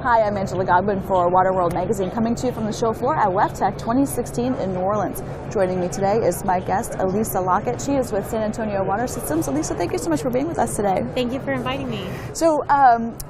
Hi, I'm Godwin for WaterWorld magazine, coming to you from the show floor at WEFTEC 2016 in New Orleans. Joining me today is my guest, Alissa Lockett. She is with San Antonio Water Systems. Alissa, thank you so much for being with us today. Thank you for inviting me. So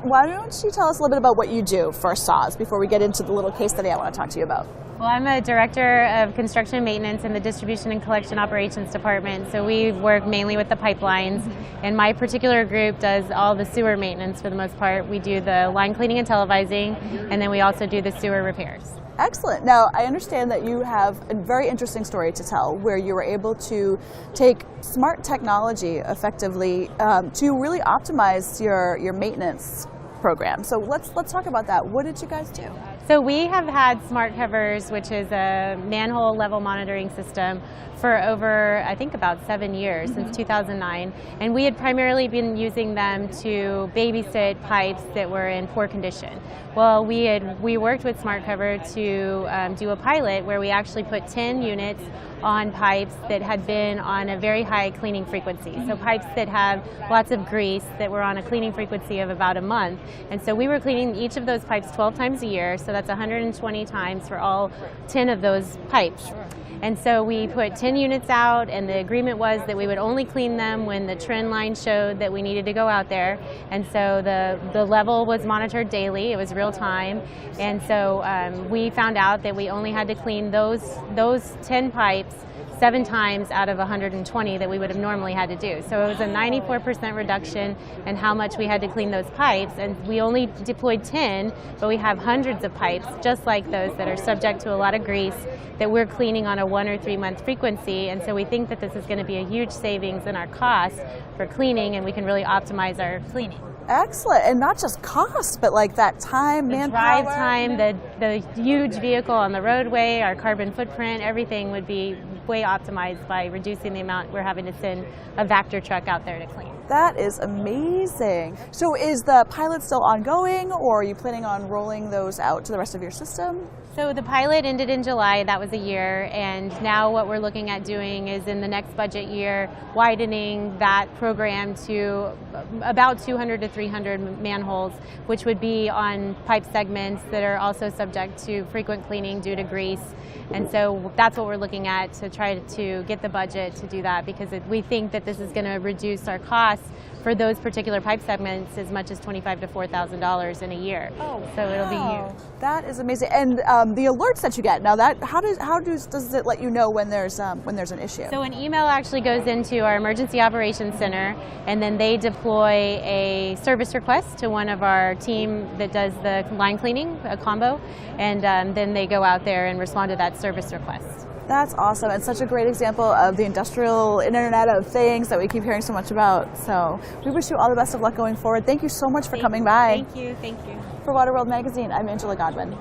why don't you tell us a little bit about what you do for SSOs before we get into the little case study I want to talk to you about. Well, I'm a director of construction maintenance in the distribution and collection operations department, so we work mainly with the pipelines, and my particular group does all the sewer maintenance for the most part. We do the line cleaning and televising, and then we also do the sewer repairs. Excellent. Now, I understand that you have a very interesting story to tell where you were able to take smart technology effectively to really optimize your maintenance program. So let's talk about that. What did you guys do? So we have had SmartCovers, which is a manhole level monitoring system, for over, I think, about 7 years, since 2009. And we had primarily been using them to babysit pipes that were in poor condition. Well, we worked with SmartCover to do a pilot where we actually put 10 units on pipes that had been on a very high cleaning frequency. So pipes that have lots of grease that were on a cleaning frequency of about a month. And so we were cleaning each of those pipes 12 times a year, so that's 120 times for all 10 of those pipes. And so we put 10 units out, and the agreement was that we would only clean them when the trend line showed that we needed to go out there. And so the level was monitored daily. It was real time. And so we found out that we only had to clean those 10 pipes 7 times out of 120 that we would have normally had to do. So it was a 94% reduction in how much we had to clean those pipes, and we only deployed 10, but we have hundreds of pipes just like those that are subject to a lot of grease that we're cleaning on a 1 or 3 month frequency, and so we think that this is going to be a huge savings in our costs for cleaning, and we can really optimize our cleaning. Excellent, and not just cost, but like that time, manpower. Drive time, the huge vehicle on the roadway, our carbon footprint, everything would be way optimized by reducing the amount we're having to send a Vector truck out there to clean. That is amazing. So is the pilot still ongoing, or are you planning on rolling those out to the rest of your system? So the pilot ended in July, that was a year, and now what we're looking at doing is in the next budget year, widening that program to about 200 to 300 manholes, which would be on pipe segments that are also subject to frequent cleaning due to grease. And so that's what we're looking at to try to get the budget to do that, because we think that this is going to reduce our costs for those particular pipe segments as much as $25,000 to $4,000 in a year. Oh, so wow. It'll be huge. That is amazing. And the alerts that you get now, how does it let you know when there's an issue? So an email actually goes into our emergency operations center, and then they deploy a service request to one of our team that does the line cleaning, a combo, and then they go out there and respond to that service request. That's awesome, and such a great example of the industrial Internet of Things that we keep hearing so much about. So we wish you all the best of luck going forward. Thank you so much for coming by. Thank you. For WaterWorld magazine, I'm Godwin.